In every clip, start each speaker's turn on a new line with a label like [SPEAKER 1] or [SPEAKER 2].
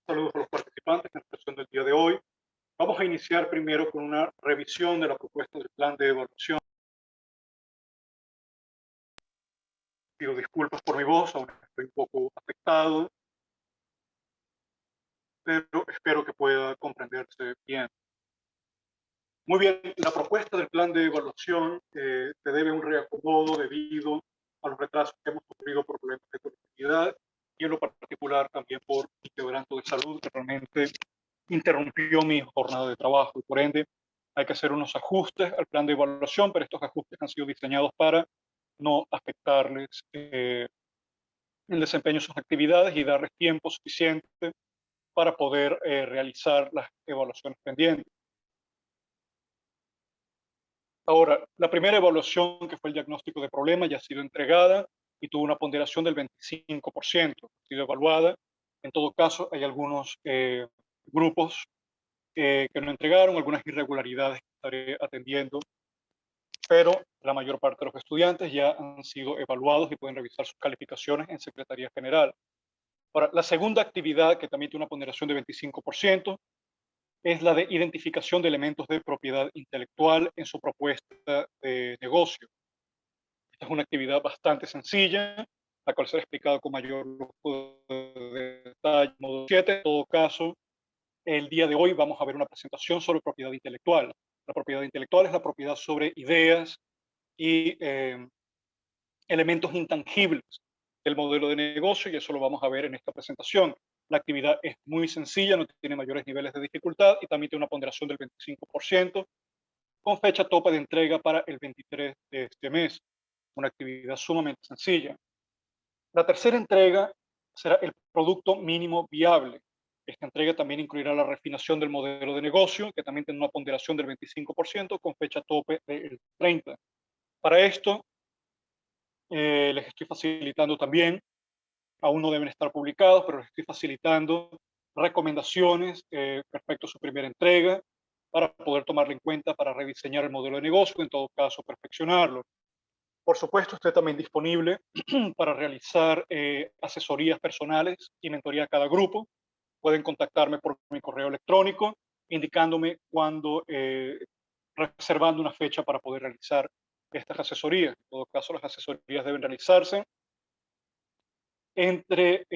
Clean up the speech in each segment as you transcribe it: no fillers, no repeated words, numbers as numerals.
[SPEAKER 1] Saludos a los participantes en la sesión del día de hoy. Vamos a iniciar primero con una revisión de la propuesta del plan de evaluación. Pido disculpas por mi voz, aún estoy un poco afectado, pero espero que pueda comprenderse bien. Muy bien, la propuesta del plan de evaluación se debe a un reacomodo debido a los retrasos que hemos sufrido por problemas de conectividad y en lo particular también por mi quebranto de salud que realmente interrumpió mi jornada de trabajo y por ende hay que hacer unos ajustes al plan de evaluación, pero estos ajustes han sido diseñados para no afectarles el desempeño de sus actividades y darles tiempo suficiente para poder realizar las evaluaciones pendientes. Ahora, la primera evaluación, que fue el diagnóstico de problema, ya ha sido entregada y tuvo una ponderación del 25%. Ha sido evaluada. En todo caso, hay algunos grupos que no entregaron, algunas irregularidades que estaré atendiendo, pero la mayor parte de los estudiantes ya han sido evaluados y pueden revisar sus calificaciones en Secretaría General. Ahora, la segunda actividad, que también tiene una ponderación de 25%, es la de identificación de elementos de propiedad intelectual en su propuesta de negocio. Esta es una actividad bastante sencilla, la cual será explicado con mayor lujo de detalle en módulo 7. En todo caso, el día de hoy vamos a ver una presentación sobre propiedad intelectual. La propiedad intelectual es la propiedad sobre ideas y elementos intangibles del modelo de negocio y eso lo vamos a ver en esta presentación. La actividad es muy sencilla, no tiene mayores niveles de dificultad y también tiene una ponderación del 25% con fecha tope de entrega para el 23 de este mes. Una actividad sumamente sencilla. La tercera entrega será el producto mínimo viable. Esta entrega también incluirá la refinación del modelo de negocio, que también tiene una ponderación del 25% con fecha tope del 30. Para esto, les estoy facilitando también, aún no deben estar publicados, pero les estoy facilitando recomendaciones respecto a su primera entrega para poder tomarla en cuenta para rediseñar el modelo de negocio, en todo caso perfeccionarlo. Por supuesto, estoy también disponible para realizar asesorías personales y mentoría a cada grupo. Pueden contactarme por mi correo electrónico, indicándome cuándo, reservando una fecha para poder realizar estas asesorías. En todo caso, las asesorías deben realizarse entre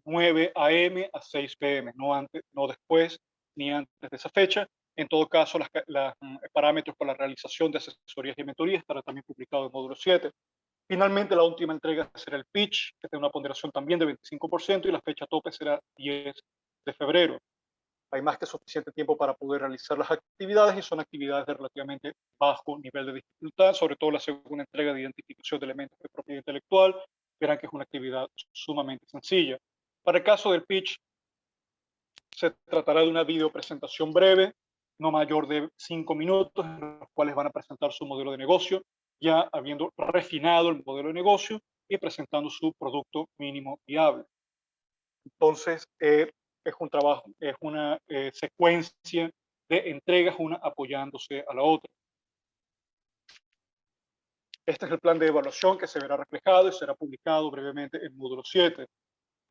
[SPEAKER 1] 9 a.m. a 6 p.m., no antes, no después ni antes de esa fecha. En todo caso, los parámetros para la realización de asesorías y mentorías estará también publicado en módulo 7. Finalmente, la última entrega será el pitch, que tiene una ponderación también de 25% y la fecha tope será 10 de febrero. Hay más que suficiente tiempo para poder realizar las actividades y son actividades de relativamente bajo nivel de dificultad, sobre todo la segunda entrega de identificación de elementos de propiedad intelectual. Verán que es una actividad sumamente sencilla. Para el caso del pitch, se tratará de una video presentación breve, no mayor de 5 minutos, en los cuales van a presentar su modelo de negocio, ya habiendo refinado el modelo de negocio y presentando su producto mínimo viable. Entonces, es un trabajo, es una secuencia de entregas, una apoyándose a la otra. Este es el plan de evaluación que se verá reflejado y será publicado brevemente en módulo 7.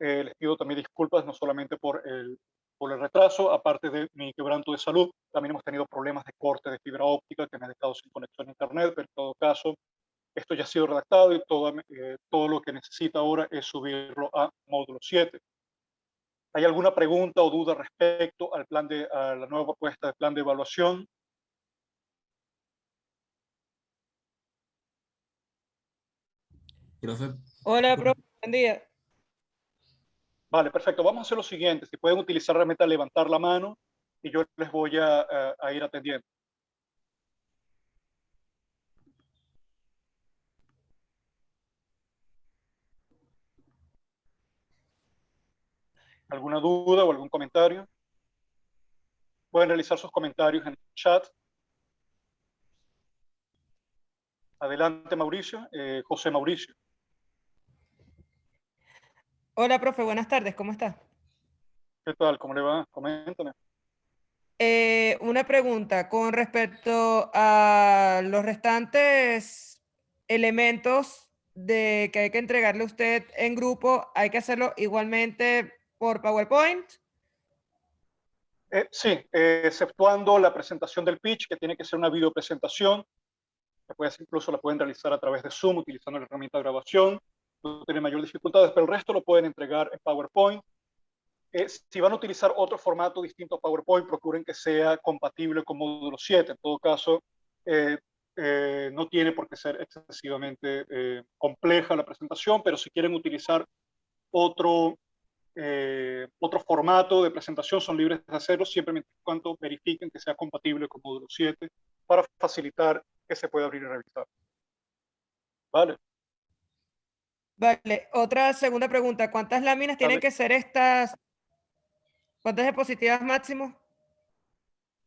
[SPEAKER 1] Les pido también disculpas no solamente por el retraso, aparte de mi quebranto de salud, también hemos tenido problemas de corte de fibra óptica que me han dejado sin conexión a internet, pero en todo caso, esto ya ha sido redactado y todo lo que necesita ahora es subirlo a módulo 7. ¿Hay alguna pregunta o duda respecto a la nueva propuesta de plan de evaluación?
[SPEAKER 2] Profe,
[SPEAKER 3] Hola, profe, buen día.
[SPEAKER 1] Vale, perfecto. Vamos a hacer lo siguiente. Si pueden utilizar la herramienta levantar la mano y yo les voy a ir atendiendo. ¿Alguna duda o algún comentario? Pueden realizar sus comentarios en el chat. Adelante, Mauricio. José Mauricio.
[SPEAKER 3] Hola, profe, buenas tardes, ¿cómo está?
[SPEAKER 1] ¿Qué tal? ¿Cómo le va? Coméntame.
[SPEAKER 3] Una pregunta con respecto a los restantes elementos que hay que entregarle a usted en grupo, ¿hay que hacerlo igualmente por PowerPoint
[SPEAKER 1] Sí, exceptuando la presentación del pitch, que tiene que ser una videopresentación, incluso la pueden realizar a través de Zoom utilizando la herramienta de grabación, no tiene mayor dificultades, pero el resto lo pueden entregar en PowerPoint. Si van a utilizar otro formato distinto a PowerPoint, procuren que sea compatible con módulo 7. En todo caso, no tiene por qué ser excesivamente compleja la presentación, pero si quieren utilizar otro, otro formato de presentación, son libres de hacerlo, siempre mientras cuando verifiquen que sea compatible con módulo 7 para facilitar que se pueda abrir y revisar. ¿Vale?
[SPEAKER 3] Vale, otra segunda pregunta. ¿Cuántas láminas tienen que ser estas? ¿Cuántas diapositivas máximo?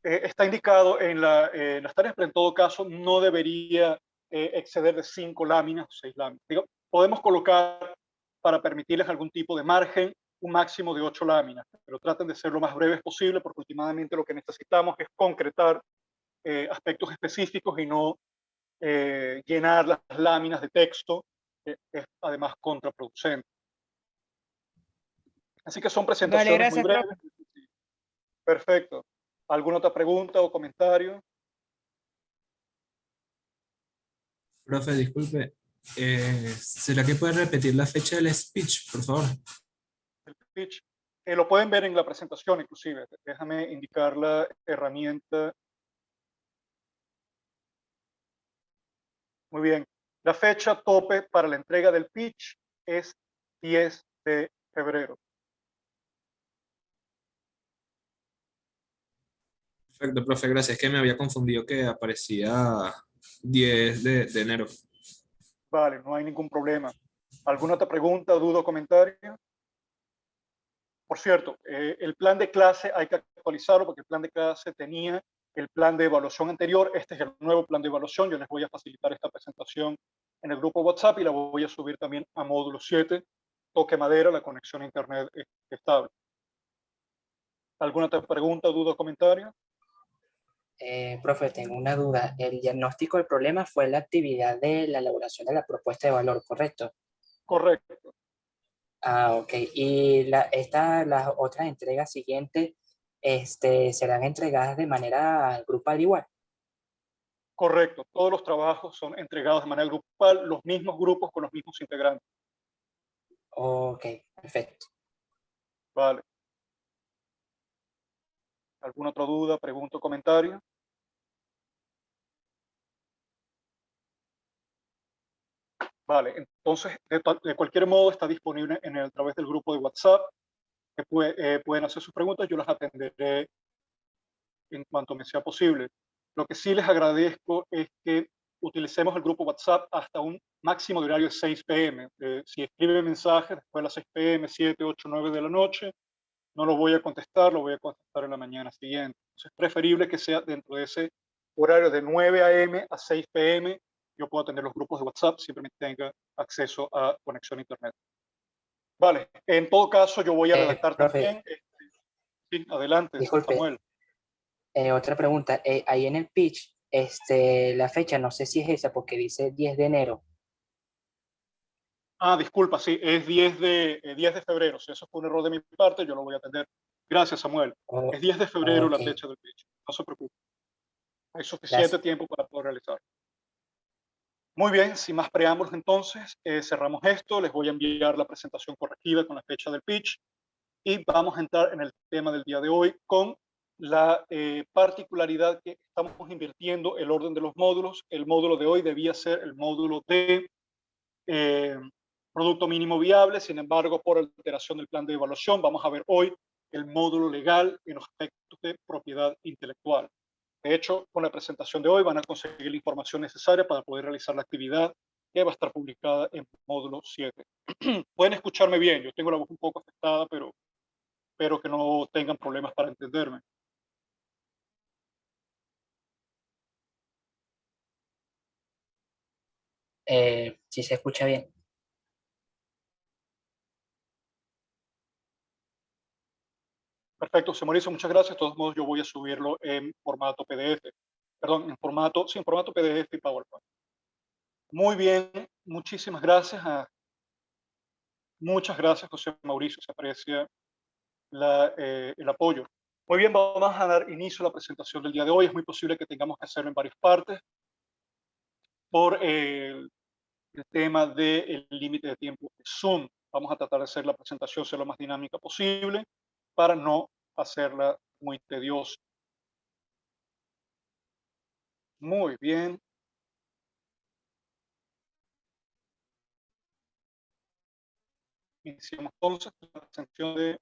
[SPEAKER 1] Está indicado en las tareas, pero en todo caso no debería exceder de 5 láminas o 6 láminas. Digo, podemos colocar, para permitirles algún tipo de margen, un máximo de 8 láminas, pero traten de ser lo más breves posible porque últimamente lo que necesitamos es concretar aspectos específicos y no llenar las láminas de texto, que es además contraproducente. Así que son
[SPEAKER 3] Vale,
[SPEAKER 1] presentaciones muy
[SPEAKER 3] gracias,
[SPEAKER 1] breves.
[SPEAKER 3] profe.
[SPEAKER 1] Perfecto. ¿Alguna otra pregunta o comentario?
[SPEAKER 2] Profe, disculpe, ¿será que puede repetir la fecha del speech, por favor?
[SPEAKER 1] El pitch. Lo pueden ver en la presentación, inclusive. Déjame indicar la herramienta. Muy bien. La fecha tope para la entrega del pitch es 10 de febrero.
[SPEAKER 2] Perfecto, profe, gracias. Es que me había confundido que aparecía 10 de enero.
[SPEAKER 1] Vale, no hay ningún problema. ¿Alguna otra pregunta, duda o comentario? Por cierto, el plan de clase hay que actualizarlo porque el plan de clase tenía el plan de evaluación anterior. Este es el nuevo plan de evaluación. Yo les voy a facilitar esta presentación en el grupo WhatsApp y la voy a subir también a módulo 7. Toque madera, la conexión a internet es estable. ¿Alguna otra pregunta, duda o comentario?
[SPEAKER 4] Profe, tengo una duda. El diagnóstico del problema fue la actividad de la elaboración de la propuesta de valor, ¿correcto?
[SPEAKER 1] Correcto.
[SPEAKER 4] Ah, ok. Y las otras entregas siguientes serán entregadas de manera grupal igual.
[SPEAKER 1] Correcto. Todos los trabajos son entregados de manera grupal, los mismos grupos con los mismos integrantes.
[SPEAKER 4] Ok, perfecto.
[SPEAKER 1] Vale. ¿Alguna otra duda, pregunta o comentario? Vale, entonces de cualquier modo está disponible a través del grupo de WhatsApp, que pueden hacer sus preguntas, yo las atenderé en cuanto me sea posible. Lo que sí les agradezco es que utilicemos el grupo WhatsApp hasta un máximo de horario de 6 p.m. Si escriben mensajes después de las 6 p.m., 7, 8, 9 de la noche, no lo voy a contestar, lo voy a contestar en la mañana siguiente. Entonces es preferible que sea dentro de ese horario de 9 a.m. a 6 p.m. Yo puedo atender los grupos de WhatsApp, simplemente tenga acceso a conexión a Internet. Vale, en todo caso yo voy a redactar
[SPEAKER 4] Profe,
[SPEAKER 1] también. Sí, adelante,
[SPEAKER 4] disculpe,
[SPEAKER 1] Samuel.
[SPEAKER 4] otra pregunta. Ahí en el pitch, la fecha, no sé si es esa porque dice 10 de enero.
[SPEAKER 1] Disculpa, sí, es 10 de febrero. Si eso fue un error de mi parte, yo lo voy a atender. Gracias, Samuel.
[SPEAKER 4] Oh,
[SPEAKER 1] Es 10 de febrero la
[SPEAKER 4] ok,
[SPEAKER 1] fecha del pitch. No se preocupe. Hay suficiente
[SPEAKER 4] gracias.
[SPEAKER 1] tiempo para poder realizarlo. Muy bien, sin más preámbulos entonces, cerramos esto. Les voy a enviar la presentación corregida con la fecha del pitch y vamos a entrar en el tema del día de hoy con la particularidad que estamos invirtiendo el orden de los módulos. El módulo de hoy debía ser el módulo de producto mínimo viable, sin embargo, por alteración del plan de evaluación, vamos a ver hoy el módulo legal en los aspectos de propiedad intelectual. De hecho, con la presentación de hoy van a conseguir la información necesaria para poder realizar la actividad que va a estar publicada en módulo 7. Pueden escucharme bien, yo tengo la voz un poco afectada, pero espero que no tengan problemas para entenderme.
[SPEAKER 4] Si se escucha bien.
[SPEAKER 1] Perfecto, José Mauricio, muchas gracias. De todos modos, yo voy a subirlo en formato PDF. Perdón, en formato PDF y PowerPoint. Muy bien, muchísimas gracias. Muchas gracias, José Mauricio. Se aprecia el apoyo. Muy bien, vamos a dar inicio a la presentación del día de hoy. Es muy posible que tengamos que hacerlo en varias partes por el tema del límite de tiempo de Zoom. Vamos a tratar de hacer la presentación ser lo más dinámica posible para no hacerla muy tediosa. Muy bien. Iniciamos entonces la presentación del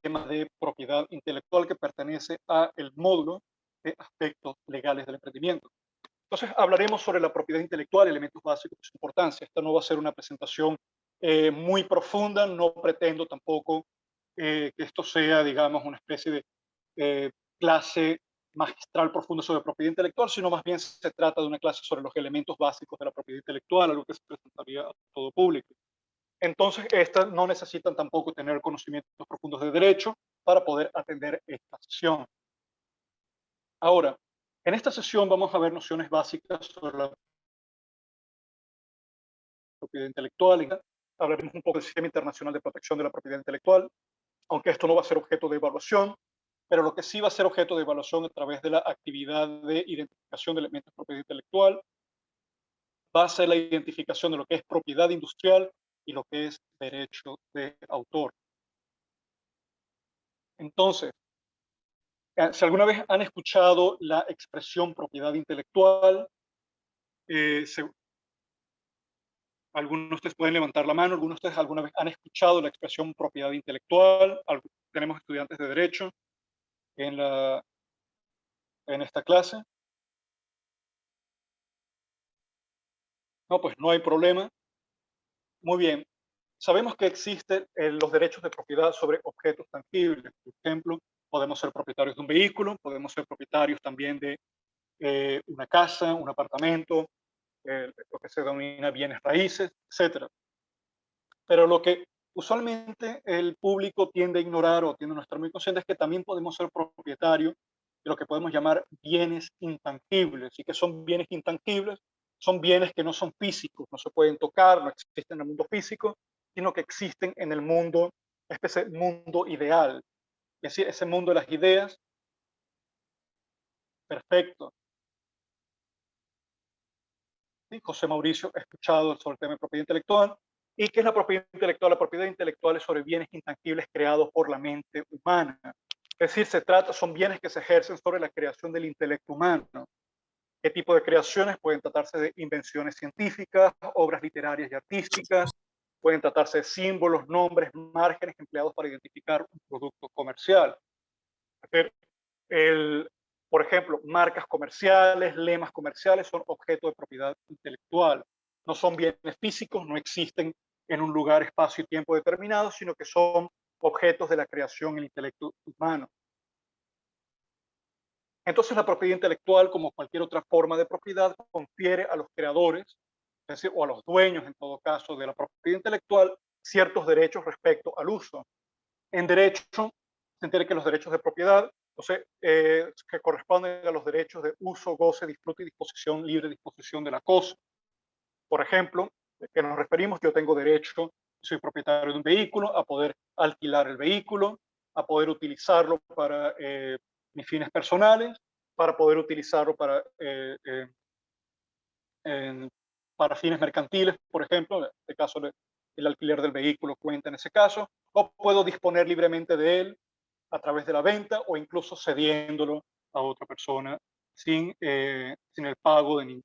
[SPEAKER 1] tema de propiedad intelectual que pertenece al módulo de aspectos legales del emprendimiento. Entonces hablaremos sobre la propiedad intelectual, elementos básicos de su importancia. Esta no va a ser una presentación muy profunda, no pretendo tampoco que esto sea, digamos, una especie de clase magistral profunda sobre propiedad intelectual, sino más bien se trata de una clase sobre los elementos básicos de la propiedad intelectual, algo que se presentaría a todo público. Entonces, estas no necesitan tampoco tener conocimientos profundos de derecho para poder atender esta sesión. Ahora, en esta sesión vamos a ver nociones básicas sobre la propiedad intelectual. Hablaremos un poco del Sistema Internacional de Protección de la Propiedad Intelectual, aunque esto no va a ser objeto de evaluación, pero lo que sí va a ser objeto de evaluación a través de la actividad de identificación de elementos de propiedad intelectual va a ser la identificación de lo que es propiedad industrial y lo que es derecho de autor. Entonces, si alguna vez han escuchado la expresión propiedad intelectual, algunos de ustedes pueden levantar la mano, algunos de ustedes alguna vez han escuchado la expresión propiedad intelectual. Tenemos estudiantes de derecho en esta clase. No, pues no hay problema. Muy bien. Sabemos que existen los derechos de propiedad sobre objetos tangibles. Por ejemplo, podemos ser propietarios de un vehículo, podemos ser propietarios también de una casa, un apartamento, lo que se denomina bienes raíces, etc. Pero lo que usualmente el público tiende a ignorar o tiende a no estar muy consciente es que también podemos ser propietarios de lo que podemos llamar bienes intangibles. ¿Y qué son bienes intangibles? Son bienes que no son físicos, no se pueden tocar, no existen en el mundo físico, sino que existen en el mundo, este mundo ideal, es decir, ese mundo de las ideas. Perfecto. ¿Sí? José Mauricio ha escuchado sobre el tema de propiedad intelectual. ¿Y qué es la propiedad intelectual? La propiedad intelectual es sobre bienes intangibles creados por la mente humana. Es decir, son bienes que se ejercen sobre la creación del intelecto humano. ¿Qué tipo de creaciones? Pueden tratarse de invenciones científicas, obras literarias y artísticas, pueden tratarse de símbolos, nombres, márgenes empleados para identificar un producto comercial. Es decir, por ejemplo, marcas comerciales, lemas comerciales son objeto de propiedad intelectual. No son bienes físicos, no existen en un lugar, espacio y tiempo determinado, sino que son objetos de la creación del intelecto humano. Entonces, la propiedad intelectual, como cualquier otra forma de propiedad, confiere a los creadores, es decir, o a los dueños, en todo caso, de la propiedad intelectual, ciertos derechos respecto al uso. En derecho, se entiende que los derechos de propiedad, que corresponden a los derechos de uso, goce, disfrute y disposición, libre disposición de la cosa. Por ejemplo, ¿de qué nos referimos? Yo tengo derecho, soy propietario de un vehículo, a poder alquilar el vehículo, a poder utilizarlo para mis fines personales, para poder utilizarlo para fines mercantiles, por ejemplo, en este caso el alquiler del vehículo cuenta en ese caso, o puedo disponer libremente de él a través de la venta o incluso cediéndolo a otra persona sin el pago sin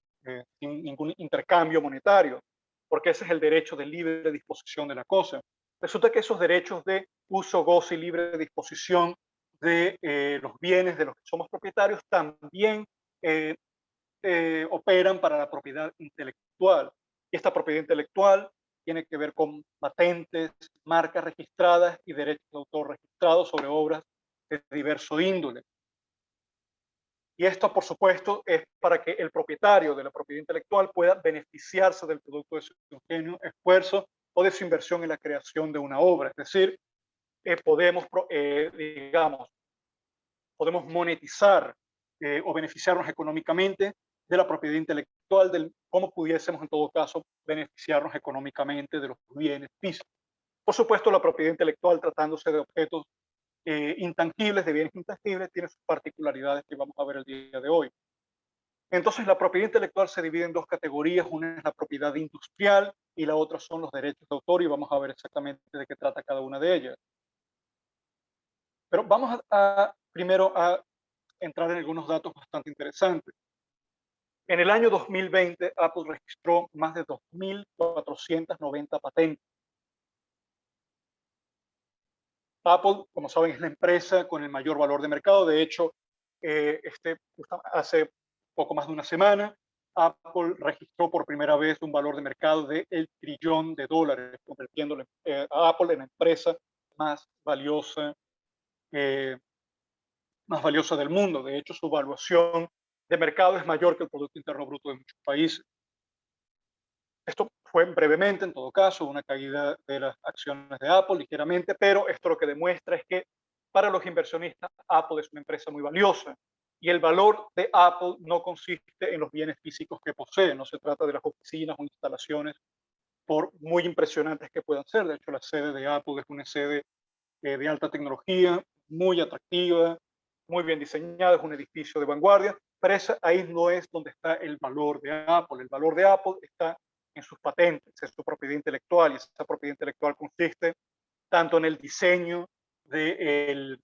[SPEAKER 1] ningún intercambio monetario, porque ese es el derecho de libre disposición de la cosa. Resulta que esos derechos de uso, goce y libre disposición de los bienes de los que somos propietarios también operan para la propiedad intelectual. Y esta propiedad intelectual tiene que ver con patentes, marcas registradas y derechos de autor registrados sobre obras de diverso índole. Y esto, por supuesto, es para que el propietario de la propiedad intelectual pueda beneficiarse del producto de su ingenio, esfuerzo o de su inversión en la creación de una obra. Es decir, podemos monetizar o beneficiarnos económicamente de la propiedad intelectual, cómo pudiésemos en todo caso beneficiarnos económicamente de los bienes físicos. Por supuesto, la propiedad intelectual, tratándose de objetos intangibles, de bienes intangibles, tiene sus particularidades que vamos a ver el día de hoy. Entonces, la propiedad intelectual se divide en dos categorías. Una es la propiedad industrial y la otra son los derechos de autor, y vamos a ver exactamente de qué trata cada una de ellas. Pero vamos primero a entrar en algunos datos bastante interesantes. En el año 2020, Apple registró más de 2.490 patentes. Apple, como saben, es la empresa con el mayor valor de mercado. De hecho, hace poco más de una semana, Apple registró por primera vez un valor de mercado de $1 trillón, convirtiéndolo a Apple en la empresa más valiosa del mundo. De hecho, su valuación de mercado es mayor que el Producto Interno Bruto de muchos países. Esto fue brevemente, en todo caso, una caída de las acciones de Apple ligeramente, pero esto lo que demuestra es que para los inversionistas Apple es una empresa muy valiosa, y el valor de Apple no consiste en los bienes físicos que posee. No se trata de las oficinas o instalaciones, por muy impresionantes que puedan ser. De hecho, la sede de Apple es una sede de alta tecnología, muy atractiva, muy bien diseñada, es un edificio de vanguardia, pero ahí no es donde está el valor de Apple. El valor de Apple está en sus patentes, en su propiedad intelectual, y esa propiedad intelectual consiste tanto en el diseño de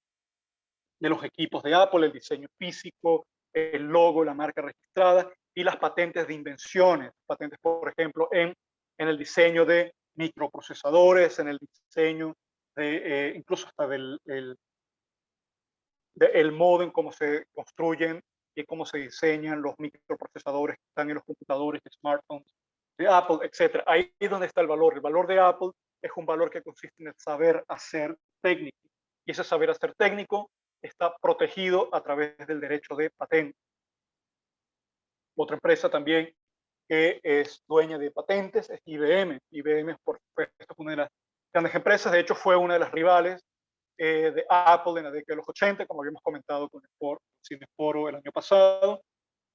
[SPEAKER 1] los equipos de Apple, el diseño físico, el logo, la marca registrada, y las patentes de invenciones. Patentes, por ejemplo, en el diseño de microprocesadores, en el diseño de incluso hasta del modo en cómo se construyen y cómo se diseñan los microprocesadores que están en los computadores, smartphones de Apple, etc. Ahí es donde está el valor. El valor de Apple es un valor que consiste en el saber hacer técnico, y ese saber hacer técnico está protegido a través del derecho de patente. Otra empresa también que es dueña de patentes es IBM. IBM, por supuesto, es una de las grandes empresas. De hecho, fue una de las rivales de Apple en la década de los 80, como habíamos comentado con el Cineforo el año pasado.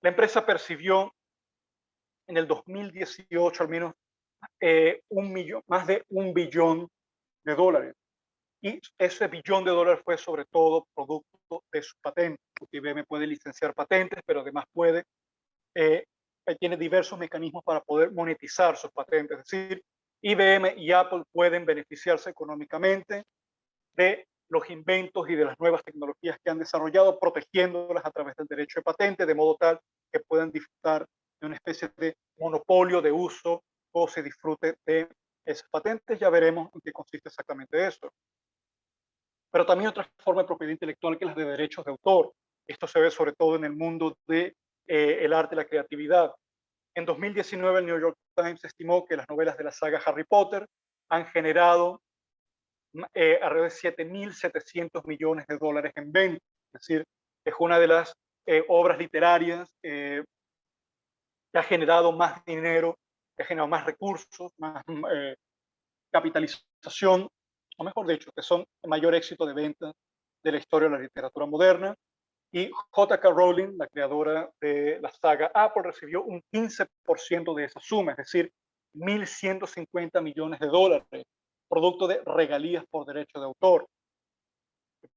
[SPEAKER 1] La empresa percibió en el 2018 al menos más de $1 billón. Y ese $1 billón fue sobre todo producto de sus patentes. IBM puede licenciar patentes, pero además tiene diversos mecanismos para poder monetizar sus patentes. Es decir, IBM y Apple pueden beneficiarse económicamente de los inventos y de las nuevas tecnologías que han desarrollado, protegiéndolas a través del derecho de patente, de modo tal que puedan disfrutar de una especie de monopolio de uso o se disfrute de esas patentes. Ya veremos en qué consiste exactamente eso. Pero también otra forma de propiedad intelectual, que es la de derechos de autor. Esto se ve sobre todo en el mundo de el arte y la creatividad. En 2019, el New York Times estimó que las novelas de la saga Harry Potter han generado alrededor de $7.700 millones en ventas. Es decir, es una de las obras literarias que ha generado más dinero, que ha generado más recursos, más capitalización, o mejor dicho, que son el mayor éxito de ventas de la historia de la literatura moderna. Y J.K. Rowling, la creadora de la saga Apple, recibió un 15% de esa suma, es decir, $1.150 millones, producto de regalías por derecho de autor.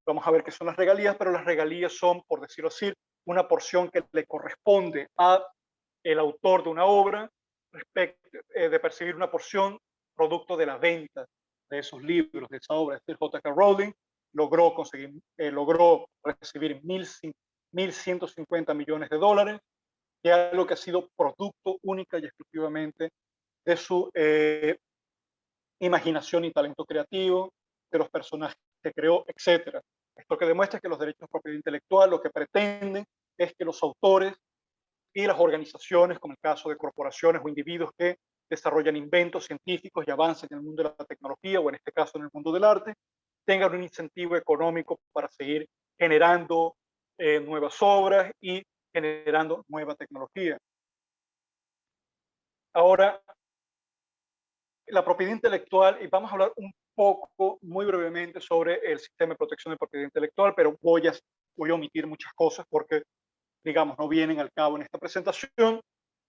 [SPEAKER 1] Vamos a ver qué son las regalías, pero las regalías son, por decirlo así, una porción que le corresponde a el autor de una obra respecto de percibir una porción producto de la venta de esos libros, de esa obra. Es decir, J.K. Rowling logró recibir $1.150 millones, que es algo que ha sido producto única y exclusivamente de su imaginación y talento creativo, de los personajes que creó, etc. Esto que demuestra que los derechos de propiedad intelectual lo que pretenden es que los autores y las organizaciones, como el caso de corporaciones o individuos que desarrollan inventos científicos y avancen en el mundo de la tecnología, o en este caso en el mundo del arte, tengan un incentivo económico para seguir generando nuevas obras y generando nueva tecnología. Ahora, la propiedad intelectual, y vamos a hablar un poco, muy brevemente, sobre el sistema de protección de propiedad intelectual, pero voy a omitir muchas cosas porque, digamos, no vienen al cabo en esta presentación,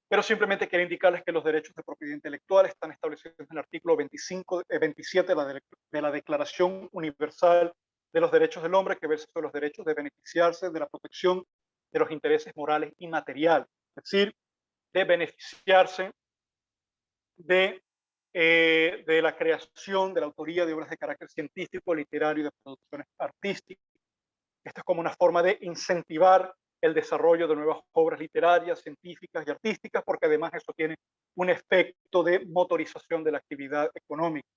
[SPEAKER 1] pero simplemente quiero indicarles que los derechos de propiedad intelectual están establecidos en el artículo 27 de la Declaración Universal de los derechos del hombre que versa sobre los derechos de beneficiarse de la protección de los intereses morales y materiales, es decir, de beneficiarse de la creación, de la autoría de obras de carácter científico, literario y de producciones artísticas. Esto es como una forma de incentivar el desarrollo de nuevas obras literarias, científicas y artísticas, porque además eso tiene un efecto de motorización de la actividad económica.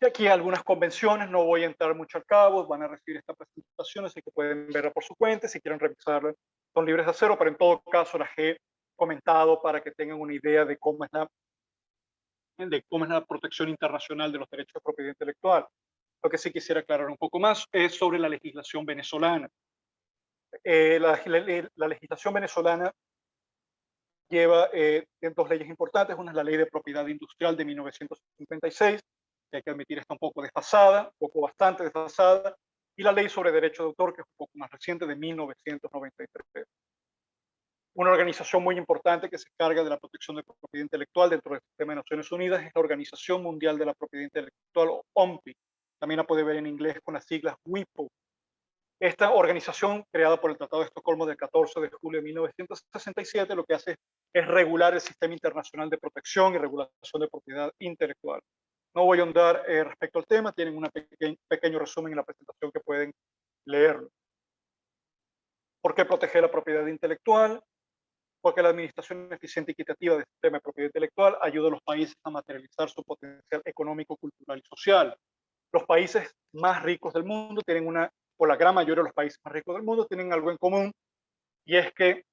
[SPEAKER 1] Y aquí algunas convenciones, no voy a entrar mucho al cabo, van a recibir esta presentación, así que pueden verla por su cuenta, si quieren revisarla, son libres de hacerlo, pero en todo caso las he comentado para que tengan una idea de cómo es la protección internacional de los derechos de propiedad intelectual. Lo que sí quisiera aclarar un poco más es sobre la legislación venezolana. La legislación venezolana lleva dos leyes importantes. Una es la Ley de Propiedad Industrial de 1956, que hay que admitir está un poco desfasada, bastante desfasada, y la Ley sobre Derecho de Autor, que es un poco más reciente, de 1993. Una organización muy importante que se encarga de la protección de propiedad intelectual dentro del sistema de Naciones Unidas es la Organización Mundial de la Propiedad Intelectual, o OMPI. También la puede ver en inglés con las siglas WIPO. Esta organización, creada por el Tratado de Estocolmo del 14 de julio de 1967, lo que hace es regular el sistema internacional de protección y regulación de propiedad intelectual. No voy a ahondar respecto al tema, tienen un pequeño resumen en la presentación que pueden leerlo. ¿Por qué proteger la propiedad intelectual? Porque la administración eficiente y equitativa del sistema de propiedad intelectual ayuda a los países a materializar su potencial económico, cultural y social. Los países más ricos del mundo tienen o la gran mayoría de los países más ricos del mundo tienen algo en común, y es que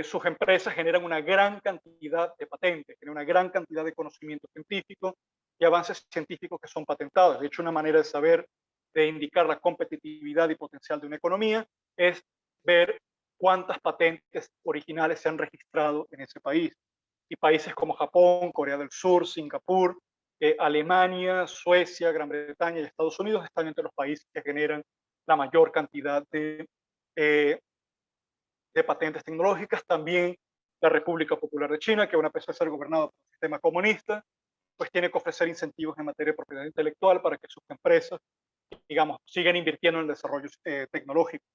[SPEAKER 1] sus empresas generan una gran cantidad de patentes, generan una gran cantidad de conocimiento científico y avances científicos que son patentados. De hecho, una manera de saber, de indicar la competitividad y potencial de una economía es ver cuántas patentes originales se han registrado en ese país. Y países como Japón, Corea del Sur, Singapur, Alemania, Suecia, Gran Bretaña y Estados Unidos están entre los países que generan la mayor cantidad de patentes tecnológicas. También la República Popular de China, que a pesar de ser gobernada por un sistema comunista, pues tiene que ofrecer incentivos en materia de propiedad intelectual para que sus empresas, digamos, sigan invirtiendo en el desarrollo tecnológico.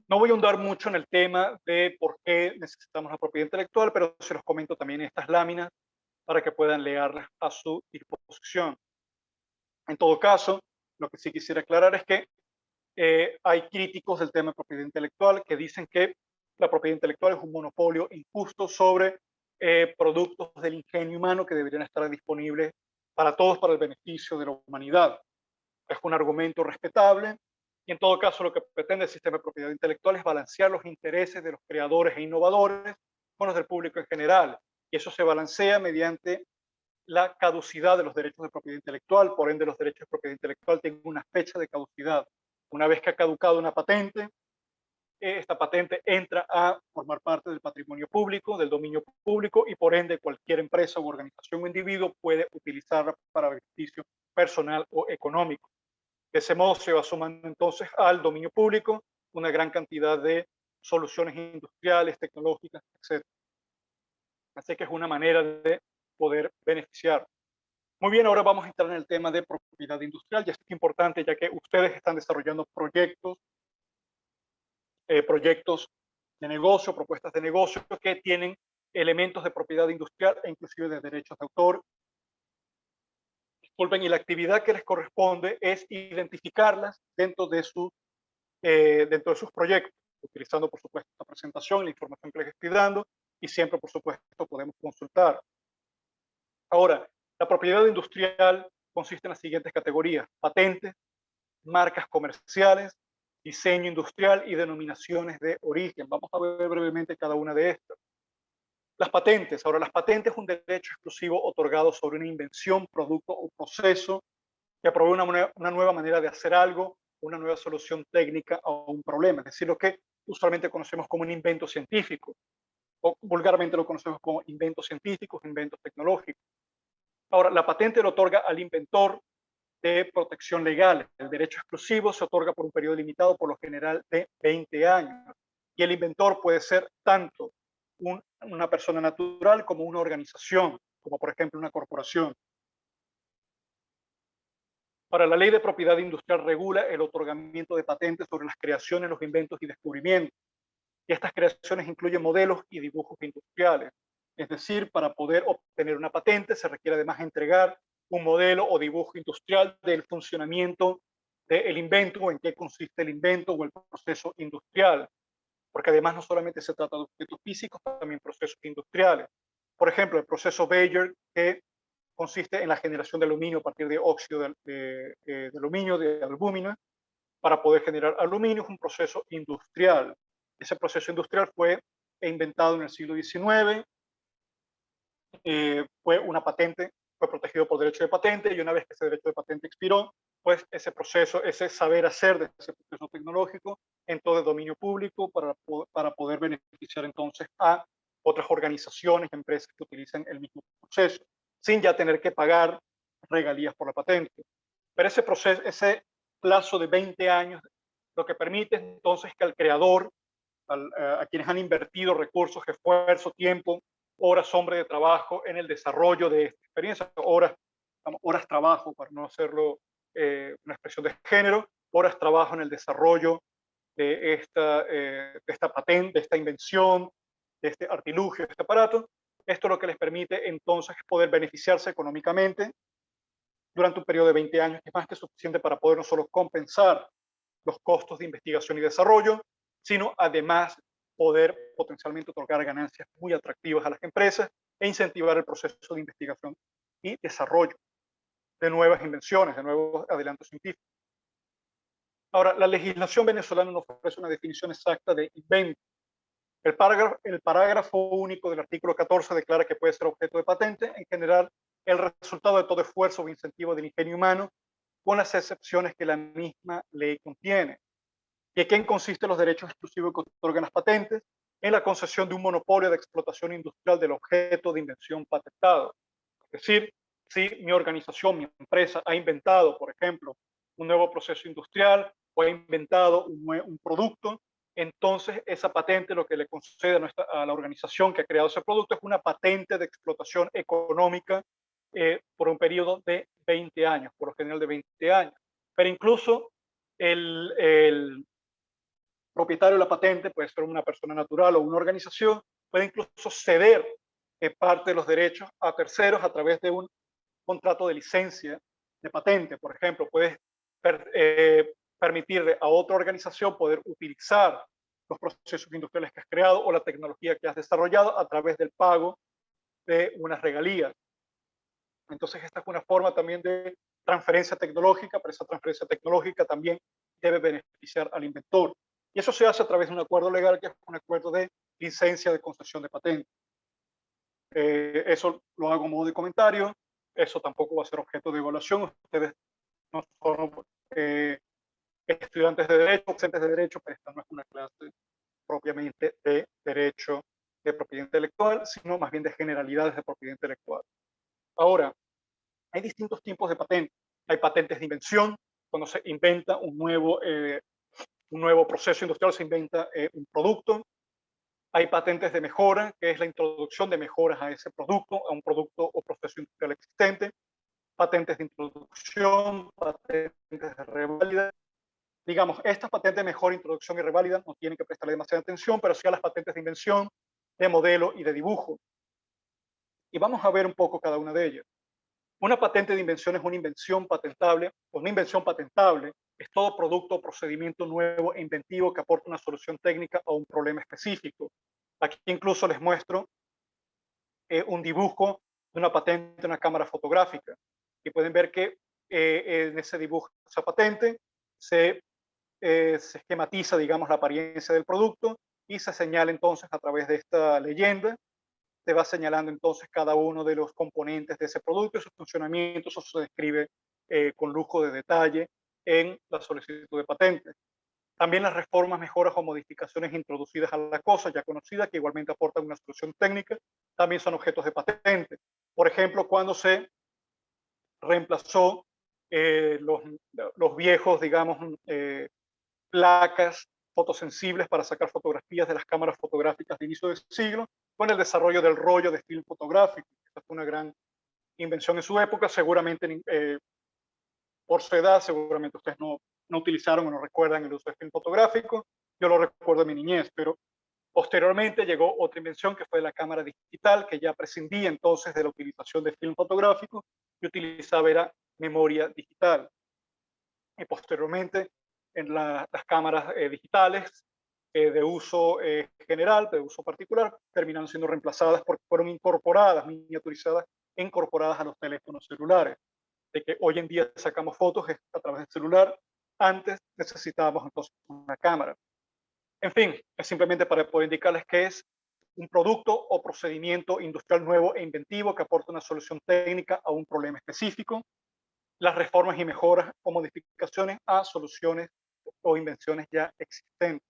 [SPEAKER 1] No voy a ahondar mucho en el tema de por qué necesitamos la propiedad intelectual, pero se los comento también en estas láminas para que puedan leerlas a su disposición. En todo caso, lo que sí quisiera aclarar es que hay críticos del tema de propiedad intelectual que dicen que la propiedad intelectual es un monopolio injusto sobre productos del ingenio humano que deberían estar disponibles para todos para el beneficio de la humanidad. Es un argumento respetable, y en todo caso lo que pretende el sistema de propiedad intelectual es balancear los intereses de los creadores e innovadores con los del público en general, y eso se balancea mediante la caducidad de los derechos de propiedad intelectual. Por ende, los derechos de propiedad intelectual tienen una fecha de caducidad. Una vez que ha caducado una patente, esta patente entra a formar parte del patrimonio público, del dominio público, y por ende cualquier empresa u organización o individuo puede utilizarla para beneficio personal o económico. De ese modo se va sumando entonces al dominio público una gran cantidad de soluciones industriales, tecnológicas, etc. Así que es una manera de poder beneficiar. Muy bien, ahora vamos a entrar en el tema de propiedad industrial, y esto es importante ya que ustedes están desarrollando proyectos de negocio, propuestas de negocio que tienen elementos de propiedad industrial e inclusive de derechos de autor. Disculpen, y la actividad que les corresponde es identificarlas dentro de sus proyectos, utilizando por supuesto esta presentación, la información que les estoy dando, y siempre por supuesto podemos consultar. Ahora, la propiedad industrial consiste en las siguientes categorías: patentes, marcas comerciales, diseño industrial y denominaciones de origen. Vamos a ver brevemente cada una de estas. Las patentes. Ahora, las patentes es un derecho exclusivo otorgado sobre una invención, producto o proceso que provee una nueva manera de hacer algo, una nueva solución técnica a un problema. Es decir, lo que usualmente conocemos como un invento científico, o vulgarmente lo conocemos como inventos científicos, inventos tecnológicos. Ahora, la patente lo otorga al inventor de protección legal. El derecho exclusivo se otorga por un periodo limitado, por lo general de 20 años. Y el inventor puede ser tanto una persona natural como una organización, como por ejemplo una corporación. Ahora, la ley de propiedad industrial regula el otorgamiento de patentes sobre las creaciones, los inventos y descubrimientos. Y estas creaciones incluyen modelos y dibujos industriales. Es decir, para poder obtener una patente se requiere además entregar un modelo o dibujo industrial del funcionamiento del invento, o en qué consiste el invento o el proceso industrial. Porque además no solamente se trata de objetos físicos, también procesos industriales. Por ejemplo, el proceso Bayer, que consiste en la generación de aluminio a partir de óxido de aluminio, de albúmina, para poder generar aluminio, es un proceso industrial. Ese proceso industrial fue inventado en el siglo XIX, fue una patente, fue protegido por derecho de patente, y una vez que ese derecho de patente expiró, pues ese proceso, ese saber hacer de ese proceso tecnológico entró de dominio público para poder beneficiar entonces a otras organizaciones, empresas que utilicen el mismo proceso, sin ya tener que pagar regalías por la patente. Pero ese proceso, ese plazo de 20 años, lo que permite entonces que al creador, a quienes han invertido recursos, esfuerzo, tiempo, horas hombre de trabajo en el desarrollo de esta experiencia, horas trabajo, para no hacerlo una expresión de género, horas trabajo en el desarrollo de esta patente, de esta invención, de este artilugio, de este aparato. Esto lo que les permite entonces poder beneficiarse económicamente durante un periodo de 20 años, que es más que suficiente para poder no solo compensar los costos de investigación y desarrollo, sino además poder potencialmente otorgar ganancias muy atractivas a las empresas e incentivar el proceso de investigación y desarrollo de nuevas invenciones, de nuevos adelantos científicos. Ahora, la legislación venezolana nos ofrece una definición exacta de invento. El parágrafo único del artículo 14 declara que puede ser objeto de patente en general el resultado de todo esfuerzo o incentivo del ingenio humano, con las excepciones que la misma ley contiene. ¿Y en qué consisten los derechos exclusivos que otorgan las patentes? En la concesión de un monopolio de explotación industrial del objeto de invención patentado. Es decir, si mi organización, mi empresa ha inventado, por ejemplo, un nuevo proceso industrial o ha inventado un producto, entonces esa patente lo que le concede a la organización que ha creado ese producto es una patente de explotación económica por un periodo de 20 años, por lo general de 20 años. Pero incluso el propietario de la patente, puede ser una persona natural o una organización, puede incluso ceder parte de los derechos a terceros a través de un contrato de licencia de patente. Por ejemplo, puedes permitirle a otra organización poder utilizar los procesos industriales que has creado o la tecnología que has desarrollado a través del pago de unas regalías. Entonces, esta es una forma también de transferencia tecnológica, pero esa transferencia tecnológica también debe beneficiar al inventor. Y eso se hace a través de un acuerdo legal, que es un acuerdo de licencia de concesión de patente. Eso lo hago a modo de comentario. Eso tampoco va a ser objeto de evaluación. Ustedes no son estudiantes de derecho, docentes de derecho, pero esta no es una clase propiamente de derecho de propiedad intelectual, sino más bien de generalidades de propiedad intelectual. Ahora, hay distintos tipos de patentes. Hay patentes de invención, cuando se inventa un nuevo proceso industrial, se inventa un producto. Hay patentes de mejora, que es la introducción de mejoras a ese producto, a un producto o proceso industrial existente. Patentes de introducción, patentes de reválida. Digamos, estas patentes de mejora, introducción y reválida no tienen que prestarle demasiada atención, pero sí a las patentes de invención, de modelo y de dibujo. Y vamos a ver un poco cada una de ellas. Una patente de invención es una invención patentable. Una invención patentable es todo producto o procedimiento nuevo e inventivo que aporta una solución técnica a un problema específico. Aquí incluso les muestro un dibujo de una patente de una cámara fotográfica. Y pueden ver que en ese dibujo, esa patente, se esquematiza, digamos, la apariencia del producto y se señala entonces a través de esta leyenda. Se va señalando entonces cada uno de los componentes de ese producto y su funcionamiento. Eso se describe con lujo de detalle en la solicitud de patente. También las reformas, mejoras o modificaciones introducidas a la cosa ya conocida, que igualmente aportan una solución técnica, también son objetos de patente. Por ejemplo, cuando se reemplazó los viejos, digamos, placas fotosensibles para sacar fotografías de las cámaras fotográficas de inicio del siglo, con el desarrollo del rollo de film fotográfico. Esta fue una gran invención en su época. Seguramente por su edad, seguramente ustedes no utilizaron o no recuerdan el uso de film fotográfico. Yo lo recuerdo en mi niñez, pero posteriormente llegó otra invención que fue la cámara digital, que ya prescindía entonces de la utilización de film fotográfico y utilizaba era memoria digital. Y posteriormente en las cámaras digitales de uso general, de uso particular, terminaron siendo reemplazadas porque fueron incorporadas, miniaturizadas, incorporadas a los teléfonos celulares. De que hoy en día sacamos fotos a través del celular, antes necesitábamos entonces una cámara. En fin, es simplemente para poder indicarles que es un producto o procedimiento industrial nuevo e inventivo que aporta una solución técnica a un problema específico, las reformas y mejoras o modificaciones a soluciones o invenciones ya existentes.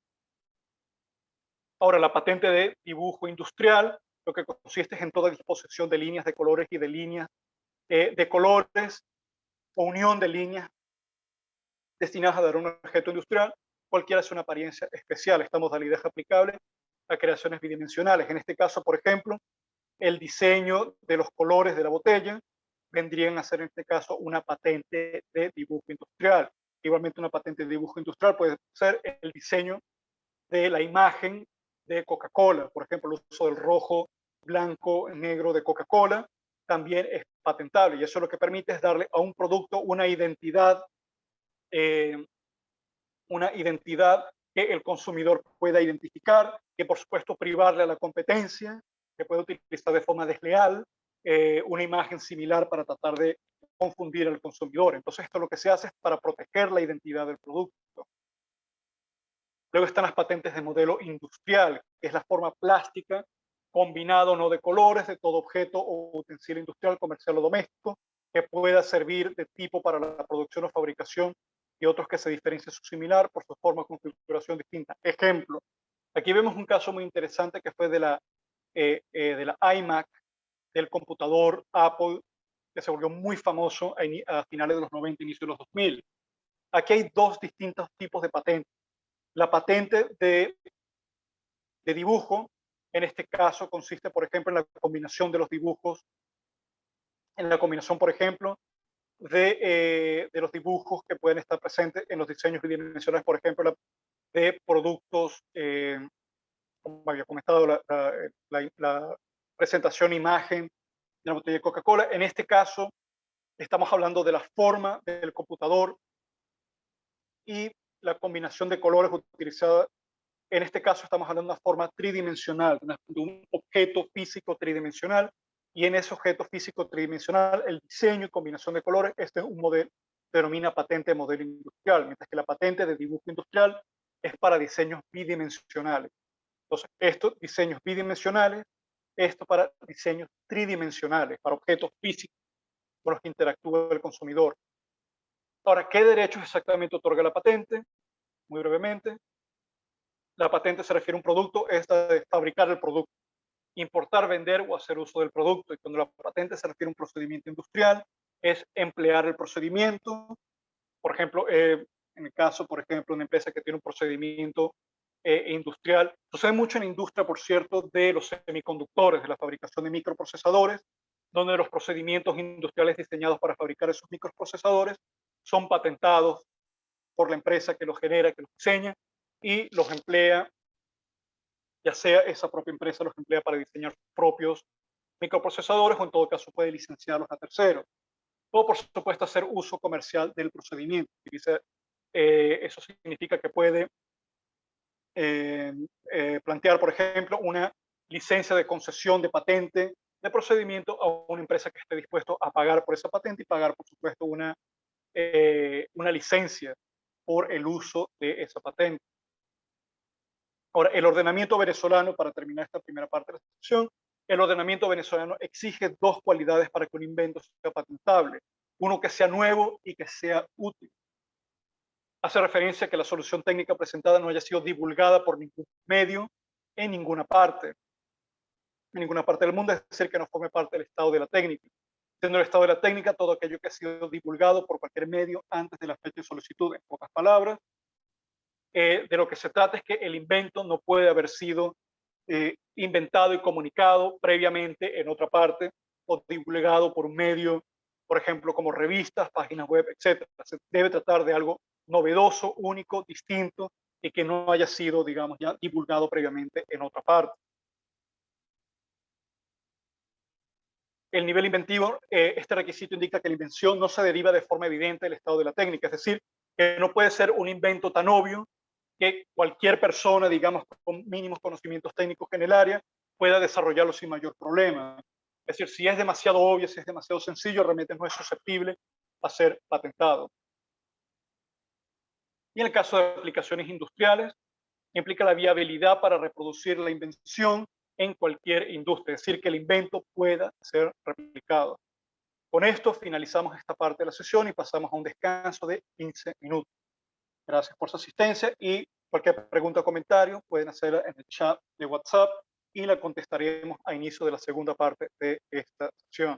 [SPEAKER 1] Ahora, la patente de dibujo industrial, lo que consiste es en toda disposición de líneas de colores y de líneas de colores o unión de líneas destinadas a dar un objeto industrial, cualquiera sea una apariencia especial. Esta modalidad es aplicable a creaciones bidimensionales. En este caso, por ejemplo, el diseño de los colores de la botella vendrían a ser en este caso una patente de dibujo industrial. Igualmente una patente de dibujo industrial puede ser el diseño de la imagen de Coca-Cola, por ejemplo, el uso del rojo, blanco, negro de Coca-Cola también es patentable y eso lo que permite es darle a un producto una identidad que el consumidor pueda identificar, que por supuesto privarle a la competencia, que puede utilizar de forma desleal una imagen similar para tratar de confundir al consumidor. Entonces esto lo que se hace es para proteger la identidad del producto. Luego están las patentes de modelo industrial, que es la forma plástica, combinado no de colores, de todo objeto o utensilio industrial, comercial o doméstico, que pueda servir de tipo para la producción o fabricación y otros que se diferencian su similar por su forma o configuración distinta. Ejemplo, aquí vemos un caso muy interesante que fue de la iMac, del computador Apple, que se volvió muy famoso a finales de los 90, inicio de los 2000. Aquí hay dos distintos tipos de patentes. La patente de dibujo, en este caso, consiste, por ejemplo, en la combinación de los dibujos, en la combinación, por ejemplo, de los dibujos que pueden estar presentes en los diseños bidimensionales, por ejemplo, de productos, como había comentado, la presentación imagen de la botella de Coca-Cola. En este caso, estamos hablando de la forma del computador y la combinación de colores utilizada. En este caso estamos hablando de una forma tridimensional, de un objeto físico tridimensional, y en ese objeto físico tridimensional, el diseño y combinación de colores, este es un modelo, se denomina patente de modelo industrial, mientras que la patente de dibujo industrial es para diseños bidimensionales. Entonces, estos diseños bidimensionales, esto para diseños tridimensionales, para objetos físicos con los que interactúa el consumidor. Ahora, ¿qué derechos exactamente otorga la patente? Muy brevemente, la patente se refiere a un producto, es de fabricar el producto, importar, vender o hacer uso del producto. Y cuando la patente se refiere a un procedimiento industrial, es emplear el procedimiento. Por ejemplo, en el caso, por ejemplo, una empresa que tiene un procedimiento industrial. Sucede mucho en la industria, por cierto, de los semiconductores, de la fabricación de microprocesadores, donde los procedimientos industriales diseñados para fabricar esos microprocesadores son patentados por la empresa que los genera, que los diseña, y los emplea, ya sea esa propia empresa los emplea para diseñar sus propios microprocesadores o en todo caso puede licenciarlos a terceros. O por supuesto hacer uso comercial del procedimiento. Eso significa que puede plantear, por ejemplo, una licencia de concesión de patente de procedimiento a una empresa que esté dispuesto a pagar por esa patente y pagar, por supuesto, una licencia por el uso de esa patente. Ahora, el ordenamiento venezolano, para terminar esta primera parte de la sesión, el ordenamiento venezolano exige dos cualidades para que un invento sea patentable. Uno, que sea nuevo y que sea útil. Hace referencia a que la solución técnica presentada no haya sido divulgada por ningún medio en ninguna parte del mundo, es decir, que no forme parte del estado de la técnica. Siendo el estado de la técnica todo aquello que ha sido divulgado por cualquier medio antes de la fecha de solicitud. En pocas palabras, de lo que se trata es que el invento no puede haber sido inventado y comunicado previamente en otra parte o divulgado por un medio por ejemplo, como revistas, páginas web, etc. Se debe tratar de algo novedoso, único, distinto y que no haya sido, digamos, ya divulgado previamente en otra parte. El nivel inventivo, este requisito indica que la invención no se deriva de forma evidente del estado de la técnica, es decir, que no puede ser un invento tan obvio que cualquier persona, digamos, con mínimos conocimientos técnicos en el área, pueda desarrollarlo sin mayor problema. Es decir, si es demasiado obvio, si es demasiado sencillo, realmente no es susceptible a ser patentado. Y en el caso de aplicaciones industriales, implica la viabilidad para reproducir la invención en cualquier industria, es decir, que el invento pueda ser replicado. Con esto finalizamos esta parte de la sesión y pasamos a un descanso de 15 minutos. Gracias por su asistencia y cualquier pregunta o comentario pueden hacerla en el chat de WhatsApp y la contestaremos a inicio de la segunda parte de esta sesión.